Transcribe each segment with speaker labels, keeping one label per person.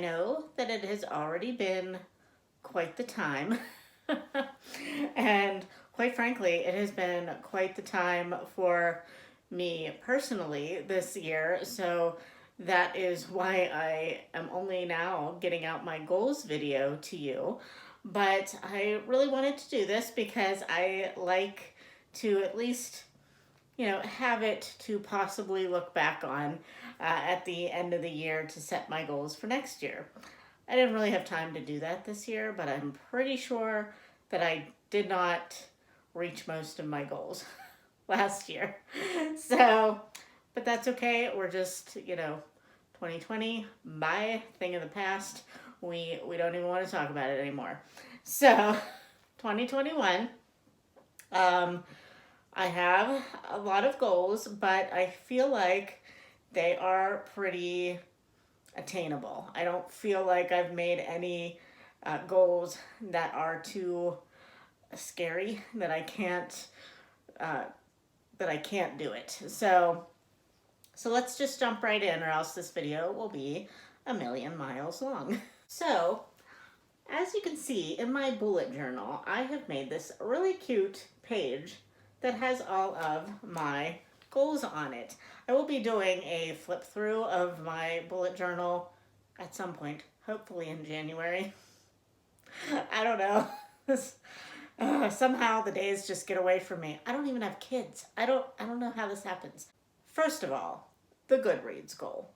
Speaker 1: know that it has already been quite the time. And quite frankly, it has been quite the time for me personally this year. So that is why I am only now getting out my goals video to you. But I really wanted to do this because I like to at least, have it to possibly look back on at the end of the year to set my goals for next year. I didn't really have time to do that this year, but I'm pretty sure that I did not reach most of my goals last year. So, but that's okay. We're just, 2020, bye, thing of the past. We don't even want to talk about it anymore. So, 2021, I have a lot of goals, but I feel like they are pretty attainable. I don't feel like I've made any goals that are too scary that uh, I can't do it. So let's just jump right in, or else this video will be a million miles long. So, as you can see in my bullet journal, I have made this really cute page that has all of my goals on it. I will be doing a flip through of my bullet journal at some point, hopefully in January. I don't know. Somehow the days just get away from me. I don't even have kids. I don't know how this happens. First of all, the Goodreads goal.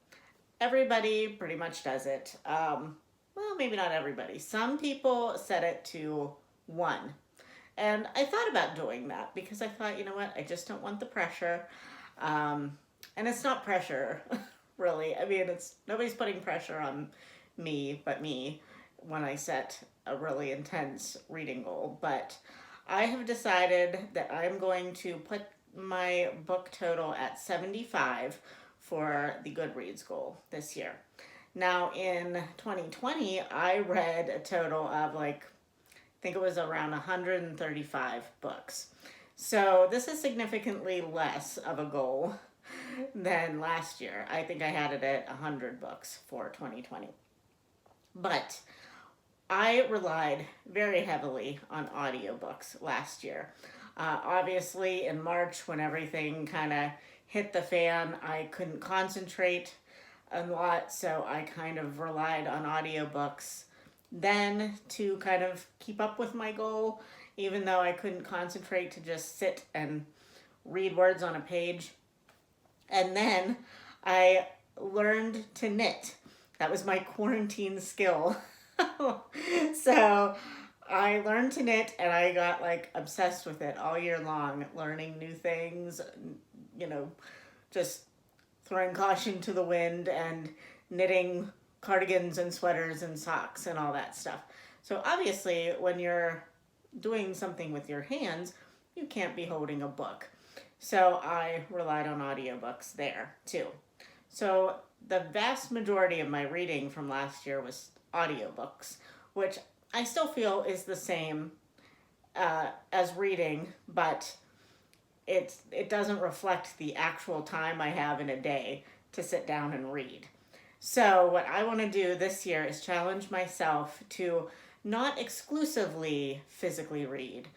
Speaker 1: Everybody pretty much does it. Well, maybe not everybody. Some people set it to 1. And I thought about doing that because I thought, you know what, I just don't want the pressure. And it's not pressure, really. I mean, nobody's putting pressure on me but me when I set a really intense reading goal. But I have decided that I'm going to put my book total at 75 for the Goodreads goal this year. Now, in 2020, I read a total of I think it was around 135 books. So this is significantly less of a goal than last year. I think I had it at 100 books for 2020. But I relied very heavily on audiobooks last year. Obviously, in March, when everything kind of hit the fan, I couldn't concentrate a lot, so I kind of relied on audiobooks then to kind of keep up with my goal, even though I couldn't concentrate to just sit and read words on a page. And then I learned to knit. That was my quarantine skill. So I learned to knit and I got obsessed with it all year long, learning new things, just throwing caution to the wind and knitting cardigans and sweaters and socks and all that stuff. So obviously when you're doing something with your hands, you can't be holding a book. So I relied on audiobooks there too. So the vast majority of my reading from last year was audiobooks, which I still feel is the same as reading, but it doesn't reflect the actual time I have in a day to sit down and read. So what I want to do this year is challenge myself to not exclusively physically read,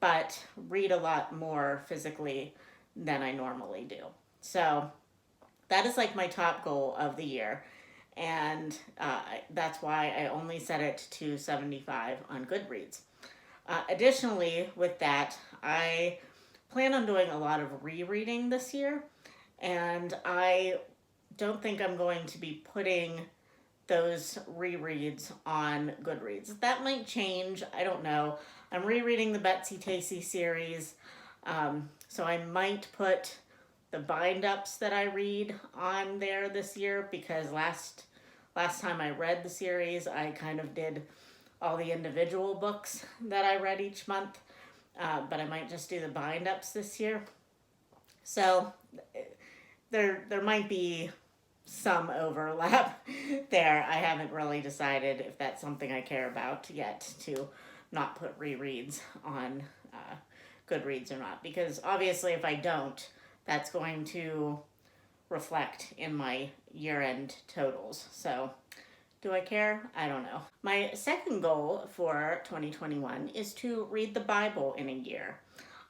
Speaker 1: but read a lot more physically than I normally do. So that is my top goal of the year. And that's why I only set it to 75 on Goodreads. Additionally, with that, I plan on doing a lot of rereading this year, and I don't think I'm going to be putting those rereads on Goodreads. That might change, I don't know. I'm rereading the Betsy Tacy series, so I might put the bind-ups that I read on there this year, because last time I read the series, I kind of did all the individual books that I read each month, but I might just do the bind-ups this year. So there might be some overlap there. I haven't really decided if that's something I care about yet, to not put rereads on Goodreads or not, because obviously if I don't, that's going to reflect in my year-end totals. So Do I care? I don't know. My second goal for 2021 is to read the Bible in a year.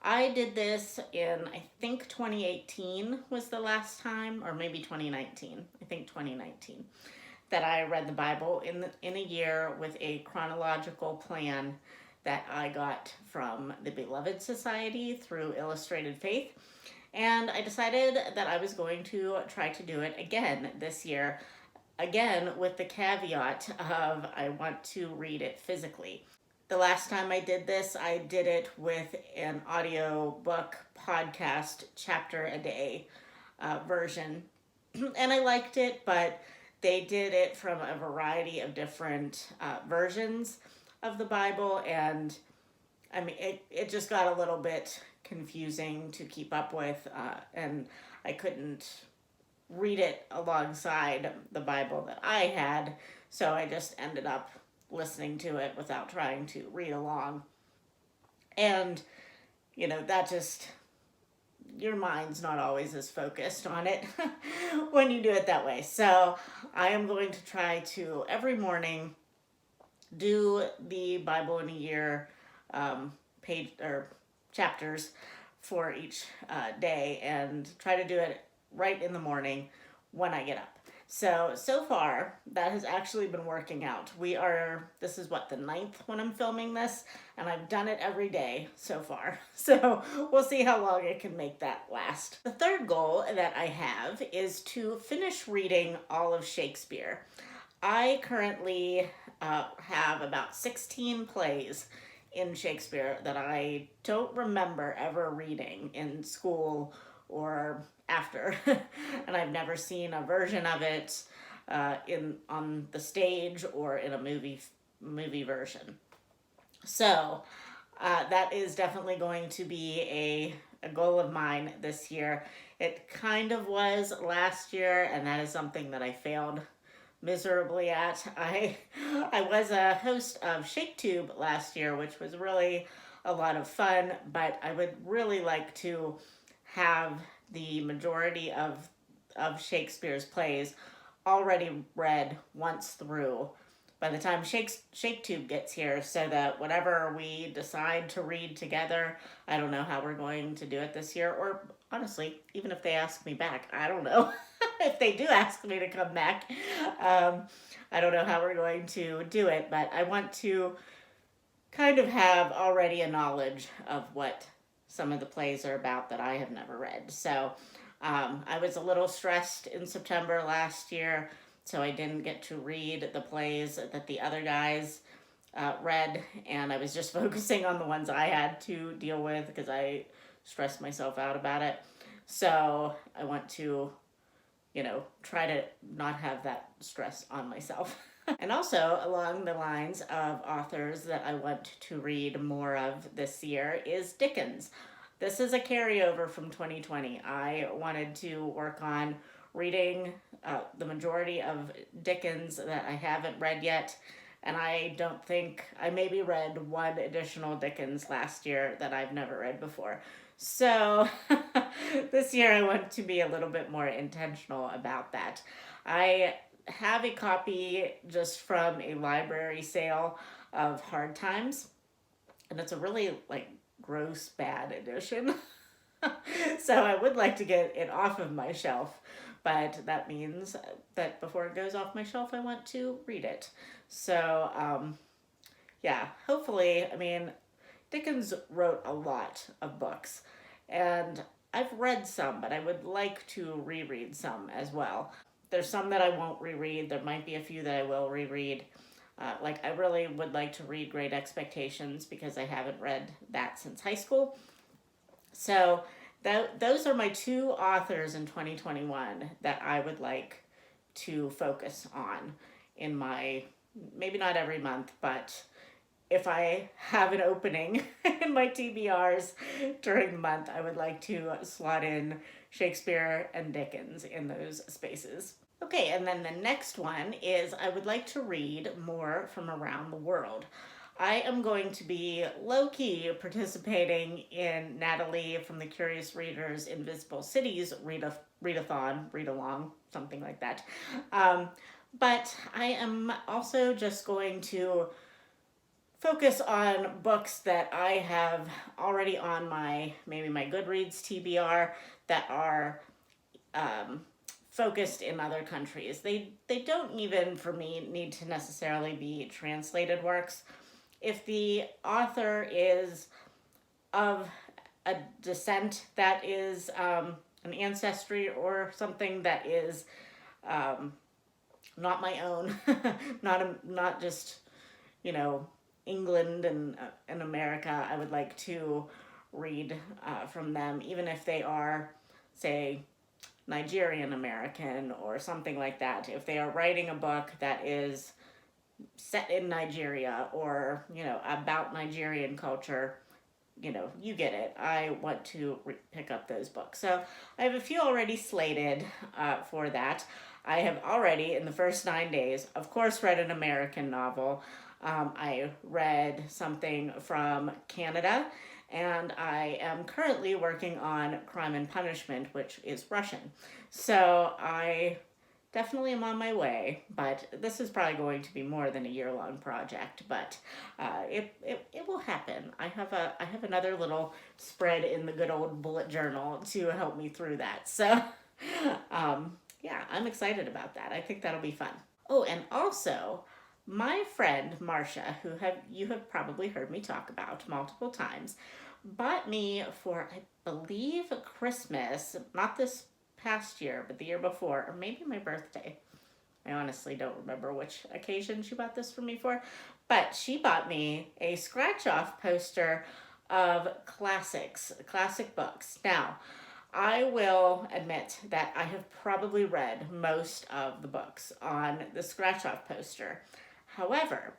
Speaker 1: I did this in, I think 2018 was the last time, or maybe 2019. I think 2019, that I read the Bible in a year with a chronological plan that I got from the Beloved Society through Illustrated Faith. And I decided that I was going to try to do it again this year, again with the caveat of I want to read it physically. The last time I did this, I did it with an audio book podcast chapter a day version. And I liked it, but they did it from a variety of different versions of the Bible. And I mean, it just got a little bit confusing to keep up with. And I couldn't read it alongside the Bible that I had. So I just ended up listening to it without trying to read along. And, that just, your mind's not always as focused on it when you do it that way. So I am going to try to every morning do the Bible in a year page or chapters for each day, and try to do it right in the morning when I get up. So far, that has actually been working out. This is the 9th when I'm filming this, and I've done it every day so far. So we'll see how long I can make that last. The third goal that I have is to finish reading all of Shakespeare. I currently have about 16 plays in Shakespeare that I don't remember ever reading in school or after. And I've never seen a version of it on the stage or in a movie version. So that is definitely going to be a goal of mine this year. It kind of was last year, and that is something that I failed miserably at. I was a host of ShakeTube last year, which was really a lot of fun, but I would really like to have the majority of Shakespeare's plays already read once through by the time ShakeTube gets here, so that whatever we decide to read together, I don't know how we're going to do it this year, or honestly, even if they ask me back, I don't know. If they do ask me to come back, I don't know how we're going to do it, but I want to kind of have already a knowledge of what some of the plays are about that I have never read. So I was a little stressed in September last year, so I didn't get to read the plays that the other guys read, and I was just focusing on the ones I had to deal with because I stressed myself out about it. So I want to, try to not have that stress on myself. And also, along the lines of authors that I want to read more of this year is Dickens. This is a carryover from 2020. I wanted to work on reading the majority of Dickens that I haven't read yet. And I don't think, I maybe read one additional Dickens last year that I've never read before. So this year I want to be a little bit more intentional about that. I have a copy just from a library sale of Hard Times, and it's a really gross bad edition. So I would like to get it off of my shelf, but that means that before it goes off my shelf, I want to read it. So yeah, hopefully, Dickens wrote a lot of books, and I've read some, but I would like to reread some as well. There's some that I won't reread. There might be a few that I will reread. I really would like to read Great Expectations because I haven't read that since high school. So those are my two authors in 2021 that I would like to focus on in my, maybe not every month, but if I have an opening in my TBRs during the month, I would like to slot in Shakespeare and Dickens in those spaces. Okay, and then the next one is I would like to read more from around the world. I am going to be low-key participating in Natalie from the Curious Readers Invisible Cities read-along, something like that. But I am also just going to focus on books that I have already on my, maybe my Goodreads TBR, that are um, focused in other countries. They don't even, for me, need to necessarily be translated works. If the author is of a descent that is an ancestry or something that is um, not my own, not just, you know, England and America, I would like to read from them, even if they are, say, Nigerian American or something like that. If they are writing a book that is set in Nigeria or, you know, about Nigerian culture, you know, you get it. I want to pick up those books. So I have a few already slated for that. I have already, in the first 9 days, of course, read an American novel. I read something from Canada, and I am currently working on Crime and Punishment, which is Russian. So I definitely am on my way, but this is probably going to be more than a year-long project, but it will happen. I have another little spread in the good old bullet journal to help me through that. So yeah, I'm excited about that. I think that'll be fun. Oh, and also, my friend Marcia, who have you have probably heard me talk about multiple times, bought me for, I believe, Christmas, not this past year, but the year before, or maybe my birthday. I honestly don't remember which occasion she bought this for me for, but she bought me a scratch off poster of classics, classic books. Now, I will admit that I have probably read most of the books on the scratch off poster. However,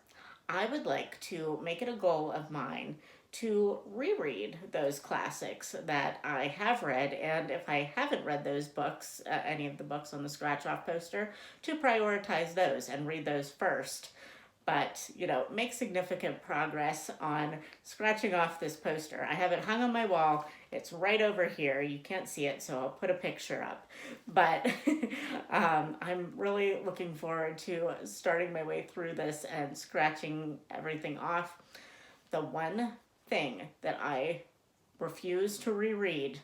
Speaker 1: I would like to make it a goal of mine to reread those classics that I have read, and if I haven't read those books, any of the books on the scratch off poster, to prioritize those and read those first. But, you know, make significant progress on scratching off this poster. I have it hung on my wall. It's right over here. You can't see it, so I'll put a picture up. But I'm really looking forward to starting my way through this and scratching everything off. The one thing that I refuse to reread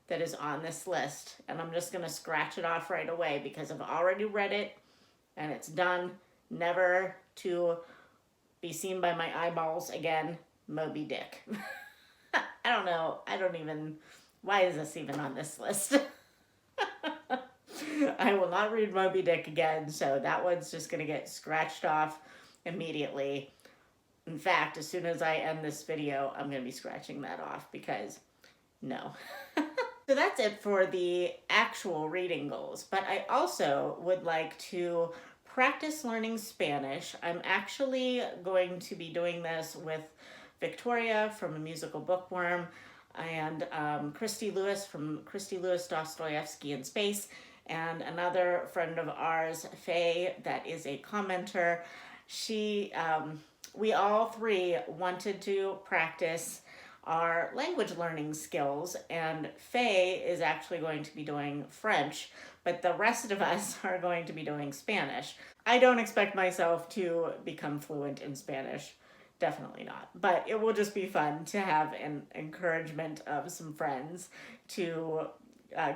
Speaker 1: that is on this list, and I'm just going to scratch it off right away because I've already read it and it's done, never to be seen by my eyeballs again, Moby Dick. I don't know. I don't even. Why is this even on this list? I will not read Moby Dick again, so that one's just going to get scratched off immediately. In fact, as soon as I end this video, I'm going to be scratching that off because no. So that's it for the actual reading goals, but I also would like to practice learning Spanish. I'm actually going to be doing this with Victoria from A Musical Bookworm and Christy Lewis from Christy Lewis Dostoevsky in Space, and another friend of ours, Faye, that is a commenter. We all three wanted to practice our language learning skills, and Faye is actually going to be doing French, but the rest of us are going to be doing Spanish. I don't expect myself to become fluent in Spanish, definitely not, but it will just be fun to have an encouragement of some friends to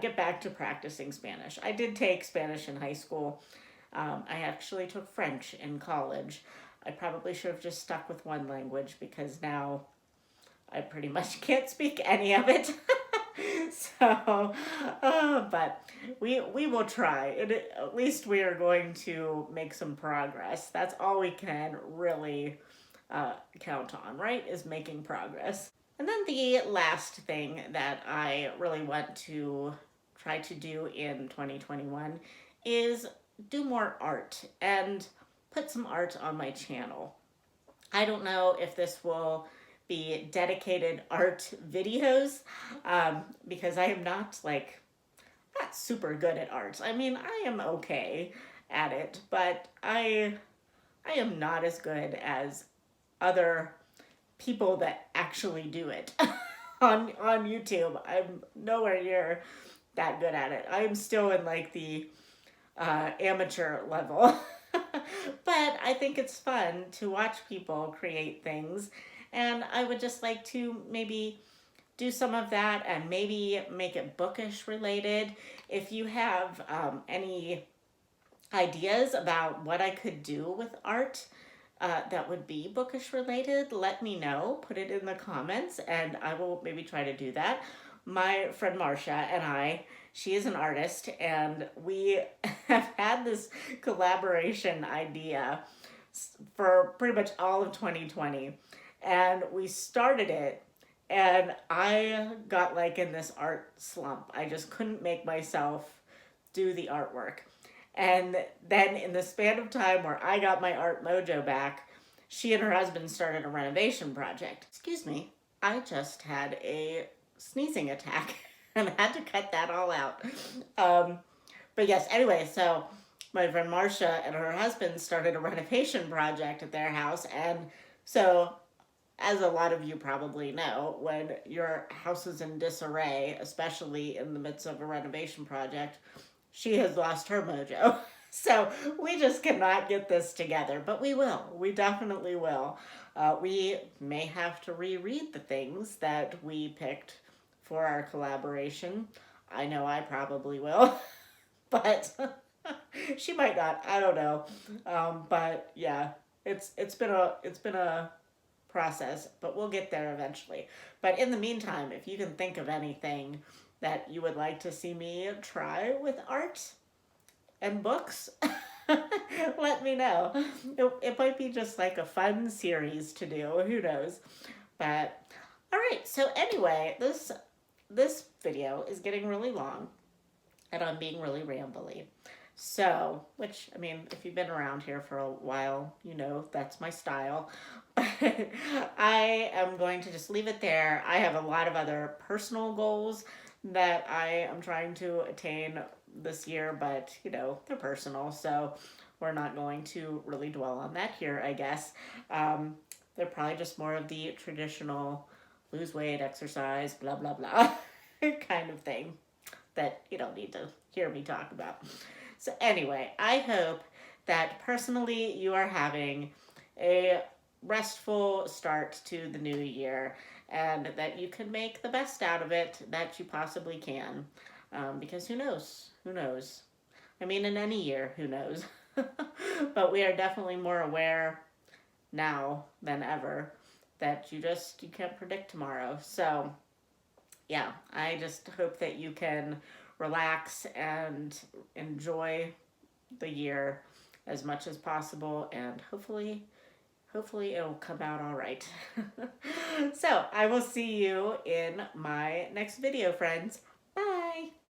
Speaker 1: get back to practicing Spanish. I did take Spanish in high school. I actually took French in college. I probably should have just stuck with one language because now I pretty much can't speak any of it. So, but we will try. At least we are going to make some progress. That's all we can really count on, right? Is making progress. And then the last thing that I really want to try to do in 2021 is do more art and put some art on my channel. I don't know if this will be dedicated art videos because I am not not super good at art. I mean, I am okay at it, but I am not as good as other people that actually do it on YouTube. I'm nowhere near that good at it. I'm still in like the amateur level. But I think it's fun to watch people create things. And I would just like to maybe do some of that and maybe make it bookish related. If you have any ideas about what I could do with art that would be bookish related, let me know. Put it in the comments and I will maybe try to do that. My friend Marcia and I, she is an artist, and we have had this collaboration idea for pretty much all of 2020. And we started it, and I got like in this art slump. I just couldn't make myself do the artwork. And then, in the span of time where I got my art mojo back, she and her husband started a renovation project. Excuse me, I just had a sneezing attack and had to cut that all out. Um, but yes, anyway, so my friend Marcia and her husband started a renovation project at their house. And so, as a lot of you probably know, when your house is in disarray, especially in the midst of a renovation project, she has lost her mojo. So we just cannot get this together, but we will. We definitely will. We may have to reread the things that we picked for our collaboration. I know I probably will, but she might not. I don't know. But yeah, it's been a process, but we'll get there eventually. But in the meantime, if you can think of anything that you would like to see me try with art and books, let me know. It might be just like a fun series to do. Who knows? But all right. So anyway, this video is getting really long, and I'm being really rambly. So, which, I mean, if you've been around here for a while, you know that's my style. But I am going to just leave it there. I have a lot of other personal goals that I am trying to attain this year, but, you know, they're personal, so we're not going to really dwell on that here, I guess. They're probably just more of the traditional lose weight, exercise, blah, blah, blah kind of thing that you don't need to hear me talk about. So anyway, I hope that personally you are having a restful start to the new year and that you can make the best out of it that you possibly can. Because who knows? Who knows? I mean, in any year, who knows? But we are definitely more aware now than ever that you can't predict tomorrow. So yeah, I just hope that you can relax and enjoy the year as much as possible, and hopefully it'll come out all right. So I will see you in my next video, friends. Bye.